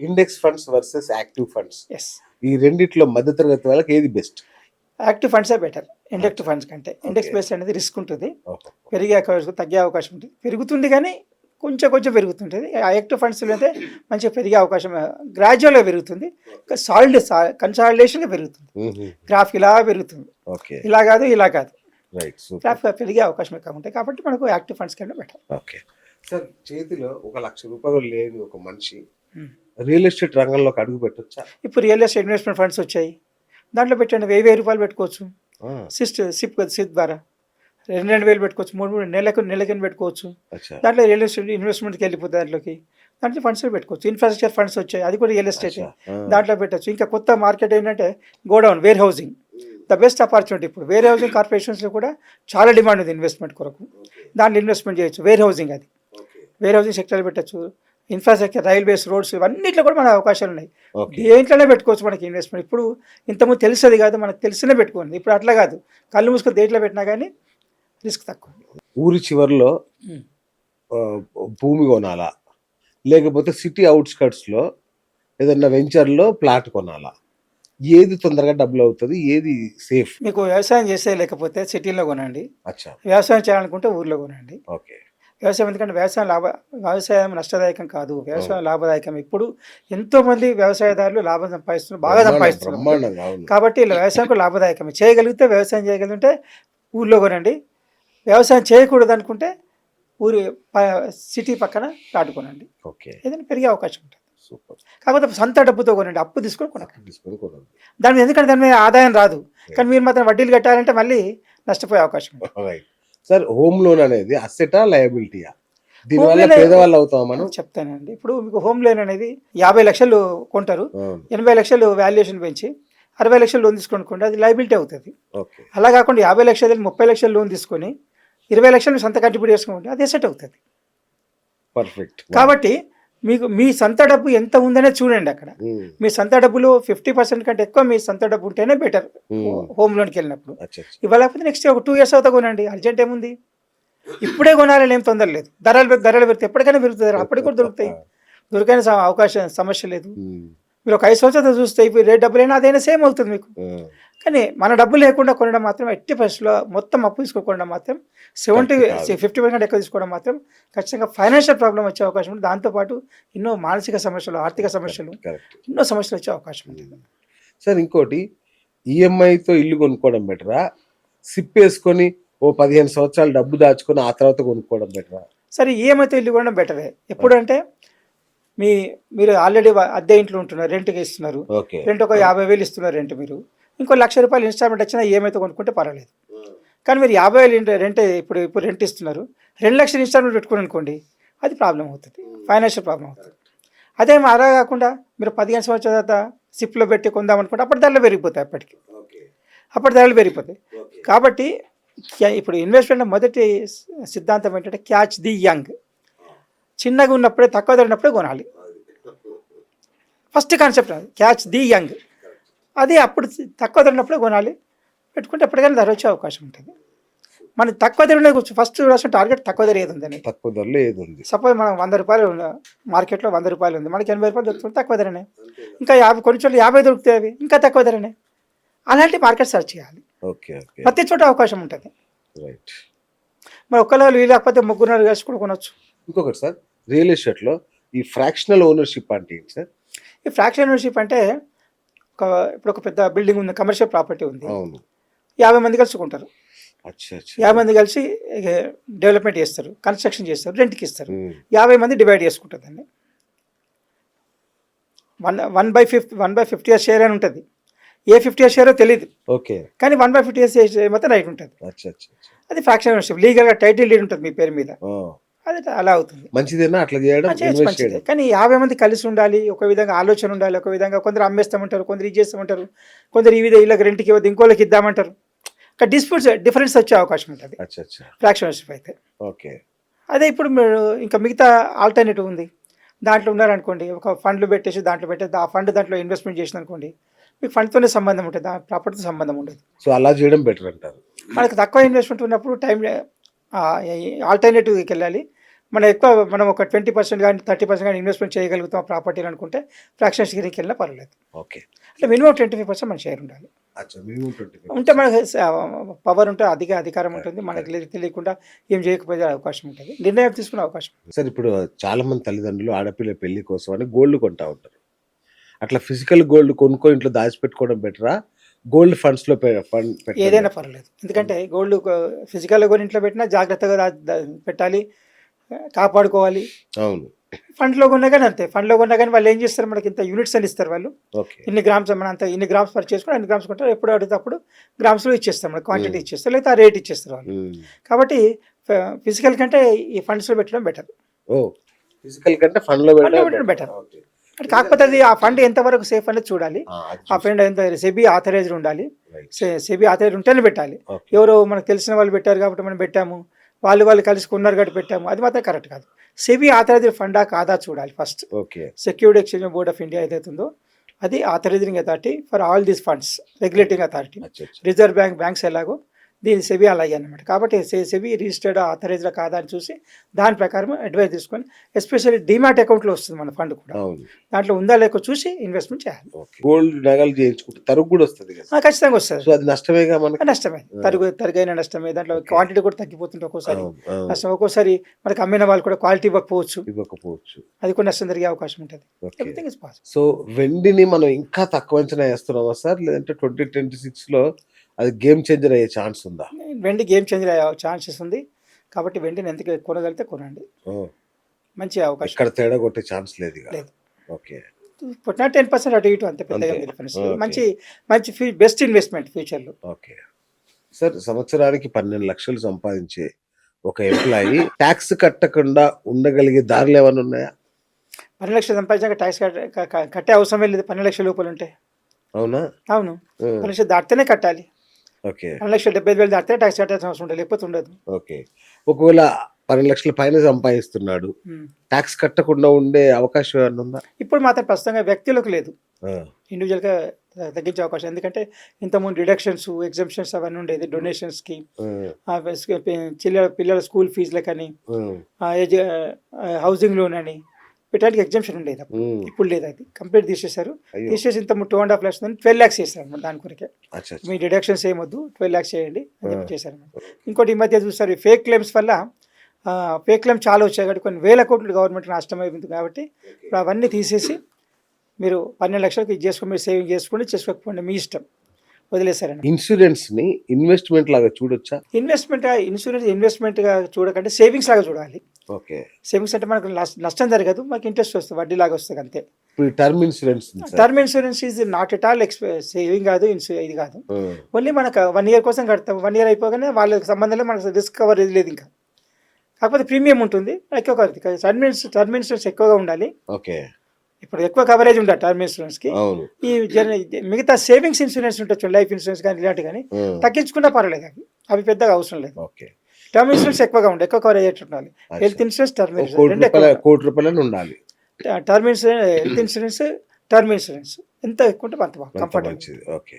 Index funds versus active funds, yes. ఈ రెండిట్లో మధ్యతరగతి వాళ్ళకి ఏది బెస్ట్? యాక్టివ్ ఫండ్సే బెటర్ ఇండెక్స్ ఫండ్స్ కంటే. Index okay. బేస్డ్ అనేది రిస్క్ ఉంటుంది, ఓహో. పెరిగే అవకాశం తగ్గే అవకాశం ఉంటుంది, పెరుగుతుంది కానీ కొంచెం కొంచెం పెరుగుతుంటుంది. ఆ యాక్టివ్ ఫండ్స్లో అయితే మంచిగా పెరిగే అవకాశం గ్రాడ్యువల్గా పెరుగుతుంది, సాలిడ్ కన్సాలిడేషన్గా పెరుగుతుంది. గ్రాఫ్ ఇలా పెరుగుతుంది, ఓకే. ఇలా కాదు ఇలా కాదు, రైట్. సూపర్. గ్రాఫ్ పెరిగే అవకాశం ఎక్కువ ఉంటాయి. కాబట్టి మనకు యాక్టివ్ ఫండ్స్ కంటే బెటర్. ఓకే సార్, చేతిలో ₹1,00,000 లేని ఒక మనిషి రియల్ ఎస్టేట్ రంగంలోకి అడుగు పెట్టొచ్చా? ఇప్పుడు రియల్ ఎస్టేట్ ఇన్వెస్ట్మెంట్ ఫండ్స్ వచ్చాయి, దాంట్లో పెట్టండి. 1000 పెట్టుకోవచ్చు. సిప్ ద్వారా 2,000 పెట్టుకోవచ్చు, 3 నెలకి పెట్టుకోవచ్చు. అచ్చా. దాంట్లో రియల్ ఎస్టేట్ ఇన్వెస్ట్మెంట్కి వెళ్ళిపోతుంది. దాంట్లో ఫండ్స్ పెట్టుకోవచ్చు. ఇన్ఫ్రాస్ట్రక్చర్ ఫండ్స్ వచ్చాయి, అది కూడా రియల్ ఎస్టేట్, దాంట్లో పెట్టచ్చు. ఇంకా కొత్త మార్కెట్ ఏంటంటే godown, warehousing, the best opportunity. ఇప్పుడు వేర్ హౌసింగ్ కార్పొరేషన్స్లో కూడా చాలా డిమాండ్ ఉంది ఇన్వెస్ట్మెంట్ కొరకు, దాంట్లో ఇన్వెస్ట్మెంట్ చేయొచ్చు. వేర్ హౌసింగ్, అది వేర్ హౌసింగ్ సెక్టర్ పెట్టచ్చు. ఇన్ఫ్రాస్ట్రక్చర్, రైల్వేస్, రోడ్స్, ఇవన్నిట్లో కూడా మన అవకాశాలు ఉన్నాయి. దేంట్లోనే పెట్టుకోవచ్చు మనకి ఇన్వెస్ట్మెంట్. ఇప్పుడు ఇంతకుముందు తెలిసేది కాదు, మనకు తెలిసినే పెట్టుకోండి. ఇప్పుడు అట్లా కాదు, కళ్ళు మూసుకొని దేంట్లో పెట్టినా కానీ రిస్క్ తక్కువ. ఊరి చివరిలో భూమి కొనాలా, లేకపోతే సిటీ అవుట్స్కట్స్లో ఏదన్నా వెంచర్లో ప్లాట్ కొనాలా? ఏది తొందరగా డబ్బులు అవుతుంది, ఏది సేఫ్? మీకు వ్యవసాయం చేసే లేకపోతే సిటీలో కొనండి. అచ్చా. వ్యవసాయం చేయాలనుకుంటే ఊర్లో కొనండి. ఓకే. వ్యవసాయం ఎందుకంటే వ్యవసాయం నష్టదాయకం కాదు, వ్యవసాయం లాభదాయకం. ఇప్పుడు ఎంతోమంది వ్యవసాయదారులు లాభం సంపాదిస్తున్నారు, బాగా సంపాదిస్తున్నారు. కాబట్టి ఇలా వ్యవసాయం కూడా లాభదాయకమే. చేయగలిగితే వ్యవసాయం చేయగలిగితే ఊర్లో కొనండి. వ్యవసాయం చేయకూడదు అనుకుంటే ఊరి సిటీ పక్కన ప్లాట్ కొనండి. ఓకే. ఏదైనా పెరిగే అవకాశం ఉంటుంది. సూపర్. కాకపోతే సొంత డబ్బుతో కొనండి, అప్పు తీసుకొని కొనండి. దాని మీద ఎందుకంటే దాని మీద ఆదాయం రాదు, కానీ మీరు మాత్రం వడ్డీలు కట్టాలంటే మళ్ళీ నష్టపోయే అవకాశం ఉంది. సార్, హోమ్ లోన్ అనేది అసెటా లయబిలిటీయా? దీనివల్ల పేదవాళ్ళు అవుతాం మనం? చెప్తానండి. ఇప్పుడు మీకు హోమ్ లోన్ అనేది 50 లక్షలు కొంటారు, 80 లక్షలు వాల్యుయేషన్ పెంచి 60 లక్షలు లోన్ తీసుకోండి, అది లయబిలిటీ అవుతుంది. అలా కాకుండా 50 లక్షలు 30 లక్షలు లోన్ తీసుకొని 20 లక్షలు సొంత కంట్రిబ్యూట్ చేసుకుంటే అది ఎసెట్ అవుతుంది. పర్ఫెక్ట్. కాబట్టి మీకు మీ సొంత డబ్బు ఎంత ఉందనే చూడండి. అక్కడ మీ సొంత డబ్బులు 50% కంటే ఎక్కువ మీ సొంత డబ్బు ఉంటేనే బెటర్ హోమ్ లోన్కి వెళ్ళినప్పుడు. ఇవ్వలేకపోతే నెక్స్ట్ ఒక 2 years అవుతా కొనండి, అర్జెంట్ ఏముంది. ఇప్పుడే కొనాలని ఏం తొందర లేదు. ధరలు పెరిగితే ఎప్పటికైనా పెరుగుతుంది, అప్పటికి కూడా దొరుకుతాయి, దొరికైన అవకాశం సమస్య లేదు. మీరు ఒక 5 సంవత్సరాలు చూస్తే ఇప్పుడు రేట్ డబ్బులైనా అదైనా సేమ్ అవుతుంది మీకు. కానీ మన డబ్బు లేకుండా కొనడం మాత్రం ఎట్టి పరిస్థితిలో మొత్తం అప్పు తీసుకోకుండా మాత్రం 50% ఎక్కువ తీసుకోవడం మాత్రం ఖచ్చితంగా ఫైనాన్షియల్ ప్రాబ్లం వచ్చే అవకాశం ఉంది. దాంతోపాటు ఎన్నో మానసిక సమస్యలు, ఆర్థిక సమస్యలు, ఎన్నో సమస్యలు వచ్చే అవకాశం ఉంది. సార్, ఇంకోటి, ఈఎంఐతో ఇల్లు కొనుక్కోవడం బెటరా, సిప్ వేసుకొని ఓ 15 సంవత్సరాలు డబ్బు దాచుకొని ఆ తర్వాత కొనుక్కోవడం బెటరా? సరే, ఈఎంఐతో ఇల్లు కొనడం బెటరే. ఎప్పుడంటే మీరు ఆల్రెడీ అద్దె ఇంట్లో ఉంటున్నారు, రెంట్కి ఇస్తున్నారు, రెంట్ ఒక 50,000 ఇస్తున్నారు రెంట్, మీరు ఇంకో ₹1,00,000 ఇన్స్టాల్మెంట్ వచ్చినా ఈఎంఐతో కొనుక్కుంటే పర్వాలేదు. కానీ మీరు 50,000 రెంట్ ఇప్పుడు రెంట్ ఇస్తున్నారు, 2 లక్షలు ఇన్స్టాల్మెంట్ పెట్టుకుని అనుకోండి, అది ప్రాబ్లం అవుతుంది, ఫైనాన్షియల్ ప్రాబ్లం అవుతుంది. అదే అలా కాకుండా మీరు 15 సంవత్సరాల తర్వాత సిప్లో పెట్టి కొందామనుకుంటే అప్పటి ధరలు పెరిగిపోతాయి, అప్పటి ధరలు పెరిగిపోతాయి. కాబట్టి ఇప్పుడు ఇన్వెస్ట్మెంట్ మొదటి సిద్ధాంతం ఏంటంటే క్యాచ్ ది యంగ్. చిన్నగా ఉన్నప్పుడే, తక్కువ ధర ఉన్నప్పుడే కొనాలి. ఫస్ట్ కాన్సెప్ట్ అది, క్యాచ్ ది యంగ్. అది అప్పుడు తక్కువ ధర ఉన్నప్పుడే కొనాలి, పెట్టుకుంటే ఎప్పటికైనా ధర వచ్చే అవకాశం ఉంటుంది. మన తక్కువ ధర ఉండదు, ఫస్ట్ రాసిన టార్గెట్ తక్కువ ధర ఏది ఉందని. తక్కువ ధరలో ఏది ఉంది? సపోజ్ మనం ₹100 మార్కెట్లో ₹100 ఉంది, మనకి ₹80 దొరుకుతుంది, తక్కువ ధరనే. ఇంకా 50 కొన్ని చోట్ల 50 దొరుకుతాయి, అవి ఇంకా తక్కువ ధరనే. అలాంటి మార్కెట్ సర్చ్ చేయాలి. ప్రతి చోట అవకాశం ఉంటుంది. మరి ఒక్కళ్ళు లేకపోతే 3 కలిసి కూడా కొనవచ్చు. ఇంకొకటి సార్, రియల్ ఎస్టేట్లో ఈ ఫ్రాక్షనల్ ఓనర్షిప్ అంటే ఏంటి సార్? ఈ ఫ్రాక్షనల్ ఓనర్షిప్ అంటే ఇప్పుడు ఒక పెద్ద బిల్డింగ్ ఉంది, కమర్షియల్ ప్రాపర్టీ ఉంది, 50 మంది కలుసుకుంటారు. 50 మంది కలిసి డెవలప్మెంట్ చేస్తారు, కన్స్ట్రక్షన్ చేస్తారు, రెంట్కి ఇస్తారు. 50 మంది డివైడ్ చేసుకుంటారు దాన్ని. 1/50 షేర్ అని ఉంటుంది. ఏ 50 షేరో తెలియదు, కానీ 1/50 మొత్తం రైట్ ఉంటుంది. అది ఫ్రాక్షనల్ ఓనర్షిప్. లీగల్గా టైటిల్ డీడ్ ఉంటుంది మీ పేరు మీద, అది అలా అవుతుంది. మంచిదేనా అట్లా చేయడం? మంచిదే, కానీ 50 మంది కలిసి ఉండాలి, ఒక విధంగా ఆలోచన ఉండాలి, ఒక విధంగా. కొందరు అమ్మేస్తామంటారు, కొందరు ఇది చేస్తామంటారు, కొందరు ఈ విధంగా ఇళ్ళకి రెంట్కి ఇవ్వద్దు, ఇంకోళ్ళకి ఇద్దామంటారు. డిస్ప్యూట్స్, డిఫరెన్స్ వచ్చే అవకాశం ఉంటుంది ఫ్రాక్షనల్ ఓనర్షిప్ అయితే. అదే ఇప్పుడు మీరు ఇంకా మిగతా ఆల్టర్నేటివ్ ఉంది, దాంట్లో ఉన్నారనుకోండి, ఒక ఫండ్లు పెట్టేసి దాంట్లో పెట్టేసి ఆ ఫండ్ దాంట్లో ఇన్వెస్ట్మెంట్ చేసిన అనుకోండి, మీకు ఫండ్తోనే సంబంధం ఉంటుంది, ఆ ప్రాపర్టీతో సంబంధం ఉండదు. సో అలా చేయడం బెటర్ అంటారు. మనకు తక్కువ ఇన్వెస్ట్మెంట్ ఉన్నప్పుడు ఆల్టర్నేటివ్కి వెళ్ళాలి. మనం ఒక 20% కానీ 30% కానీ ఇన్వెస్ట్మెంట్ చేయగలుగుతాం ప్రాపర్టీలు అనుకుంటే ఫ్రాక్షన్ షేరింగ్కి వెళ్ళినా పర్వాలేదు. ఓకే. అంటే మినిమం 25% మన షేర్ ఉండాలి. అచ్చా, మినిమం 25. ఉంటే మనకు పవర్ ఉంటుంది, అధికారం ఉంటుంది, మనకు తెలియకుండా ఏం చేయకపోయే అవకాశం ఉంటుంది, నిర్ణయం తీసుకునే అవకాశం. సార్, ఇప్పుడు చాలా మంది తల్లిదండ్రులు ఆడపిల్ల పెళ్లి కోసం అని గోల్డ్ కొంటా ఉంటారు. అట్లా ఫిజికల్ గోల్డ్ కొనుక్కొని ఇంట్లో దాచిపెట్టుకోవడం బెటరా, గోల్డ్ ఫండ్స్ లో ఏదైనా పర్వాలేదు. ఎందుకంటే గోల్డ్ ఫిజికల్గా కూడా ఇంట్లో పెట్టినా జాగ్రత్తగా పెట్టాలి, కాపాడుకోవాలి. అవును. ఫండ్లో కొన్నా కానీ అంతే. ఫండ్లో కొన్నా కానీ వాళ్ళు ఏం చేస్తారు, మనకి ఇంత యూనిట్స్ అని ఇస్తారు వాళ్ళు. ఇన్ని గ్రామ్స్ మన అంత ఇన్ని గ్రామ్స్ పర్చేస్ చేసుకుని అన్ని గ్రామ్స్ కొంటారు. ఎప్పుడు అడిగితే అప్పుడు గ్రామ్స్లో ఇచ్చేస్తారు, మనకి క్వాంటిటీ ఇచ్చేస్తారు, లేదా ఆ రేట్ ఇచ్చేస్తారు వాళ్ళు. కాబట్టి ఫిజికల్ కంటే ఈ ఫండ్స్లో పెట్టడం బెటర్. ఫిజికల్ కంటే ఫండ్లో పెట్టడం బెటర్. కాకపోతే అది ఆ ఫండ్ ఎంతవరకు సేఫ్ అనేది చూడాలి. ఆ ఫండ్ ఎంత సెబీ ఆథరైజ్డ్ ఉండాలి. సెబీ ఆథరైజ్ ఉంటేనే పెట్టాలి. ఎవరో మనకు తెలిసిన వాళ్ళు పెట్టారు కాబట్టి మనం పెట్టాము, వాళ్ళు కలిసి కొన్నారు కాబట్టి పెట్టాము, అది మాత్రం కరెక్ట్ కాదు. సెబీ ఆథరైజ్డ్ ఫండా కాదా చూడాలి first. Security exchange board of India ఏదైతే ఉందో అది authorising authority for all these funds, regulating authority. Reserve banks ఎలాగో దీని సెబీ అలాగే అనమాట. కాబట్టి సెబీ రిజిస్టర్డ్ ఆథరైజ్డ్ కాదా అని చూసి దాని ప్రకారం అడ్వైస్ తీసుకొని, ఎస్పెషల్లీ డిమాట్ అకౌంట్లో వస్తుంది మన ఫండ్ కూడా, దాంట్లో ఉందా లేక చూసి ఇన్వెస్ట్మెంట్ చేయాలి. గోల్డ్ నగలు చేయించుకుంటే తరుగు కూడా వస్తుంది, ఖచ్చితంగా వస్తుంది. అది నష్టమేగా మనకి. నష్టమే, తరుగైన నష్టమే. దాంట్లో క్వాంటిటీ కూడా తగ్గిపోతుంది ఒక్కోసారి నష్టం. ఒక్కోసారి మనకి అమ్మిన వాళ్ళు కూడా క్వాలిటీ ఇవ్వకపోవచ్చు, అది కూడా నష్టం జరిగే అవకాశం ఉంటుంది. సో వెండిని మనం ఇంకా తక్కువ అంచనా వేస్తున్నామా సార్, లేదంటే 2026 లో అది గేమ్ చేంజర్ అయ్యే ఛాన్స్ ఉందా? వెండి గేమ్ చేంజర్ అయ్యే ఛాన్సెస్ ఉంది. కాబట్టి వెండిని ఎంత కొనగలిగితే కొనండి, మంచి అవకాశం. ఇక్కడ తేడా కొట్టే ఛాన్స్ లేదు. ఓకే, 10% అటు ఇటు అంతే, పెద్దగా డిఫరెన్స్. మంచి బెస్ట్ ఇన్వెస్ట్మెంట్ ఫ్యూచర్లో. ఓకే సార్, సంవత్సరానికి 12 లక్షలు సంపాదించే ఒక ఎంప్లాయీ ట్యాక్స్ కట్టకుండా ఉండగలిగే దారులు ఏమైనా ఉన్నాయా? 12 లక్షలు సంపాదించాక ట్యాక్స్ కట్టే అవసరం లేదు. 12 లక్షల లోపల ఉంటే. అవునా? అవును, 12 లక్షలు దాటితేనే కట్టాలి. 12,70,000 దాటితే ట్యాక్స్ కట్టాల్సిన అవసరం ఉండదు, లేకపోతే ఉండదు. ఓకే, ఒకవేళ 12 లక్షల పైన సంపాదిస్తున్నాడు, ట్యాక్స్ కట్టకుండా ఉండే అవకాశం ఏమన్నా ఉందా? ఇప్పుడు మాత్రం ప్రస్తుతంగా వ్యక్తులకు లేదు, ఇండివిజువల్గా తగ్గించే అవకాశం. ఎందుకంటే ఇంతకుముందు డిడక్షన్స్, ఎగ్జంప్షన్స్ అవన్నీ ఉండేది. డొనేషన్ స్కీమ్, పిల్లల స్కూల్ ఫీజులకని, హౌసింగ్ లోన్ అని పెట్టడానికి ఎగ్జంప్షన్ ఉండేది. ఇప్పుడు లేదు, అది కంప్లీట్ తీసేశారు. తీసేసి ఇంత 2.5 lakhs 12 lakhs చేశారు దాని కొరకే. మీ డిడక్షన్స్ ఏమొద్దు, 12 lakhs చేయండి అని చెప్పి చేశారు. ఇంకోటి ఈ మధ్య చూస్తారు, ఫేక్ క్లెయిమ్స్ వల్ల ఫేక్ క్లెయిమ్ చాలా వచ్చాయి కాబట్టి కొన్ని వేల కోట్లు గవర్నమెంట్ నష్టం అయిపోయింది. కాబట్టి అవన్నీ తీసేసి మీరు 12 లక్షలకు ఇది చేసుకుని మీరు సేవింగ్ చేసుకోకపోండి, మీ ఇష్టం, వదిలేశారండి. ఇన్సూరెన్స్ ని ఇన్వెస్ట్మెంట్ లాగా చూడొచ్చా? ఇన్సూరెన్స్ ఇన్వెస్ట్మెంట్ గా చూడకంటే సేవింగ్స్ లాగా చూడాలి. ఓకే, సేవింగ్స్ అంటే మనకు నష్టం జరగదు, మనకి ఇంట్రెస్ట్ వస్తుంది, వడ్డీ లాగా వస్తుంది అంతే. Term insurance is not at all saving కాదు, ఇది కాదు. ఓన్లీ మనకు 1 year కోసం కడతాం, 1 year అయిపోగానే వాళ్ళకి సంబంధంలో మనకు రిస్క్ కవర్ లేదు ఇంకా. కాకపోతే ప్రీమియం ఉంటుంది ఎక్కువ. టర్మ్ ఇన్సూరెన్స్ ఎక్కువగా ఉండాలి. ఓకే, ఇప్పుడు ఎక్కువ కవరేజ్ ఉండాలి టర్మ్ ఇన్సూరెన్స్ కి. ఈ మిగతా సేవింగ్స్ ఇన్సూరెన్స్ ఉండొచ్చు, లైఫ్ ఇన్సూరెన్స్ కానీ ఇలాంటి కానీ తగ్గించుకున్నా పర్వాలేదు, అవి పెద్దగా అవసరం లేదు. టర్మ్ ఇన్సూరెన్స్ ఎక్కువగా ఉండాలి, ఎక్కువ కవరేజ్ అయ్యేట్టు ఉండాలి. హెల్త్ ఇన్సూరెన్స్, టర్మ్ ఇన్సూరెన్స్ కోటి రూపాయలు ఉండాలి. Term insurance, health insurance, term insurance ఎంత ఎక్కువ ఉంటే అంత కంఫర్టబుల్. ఓకే.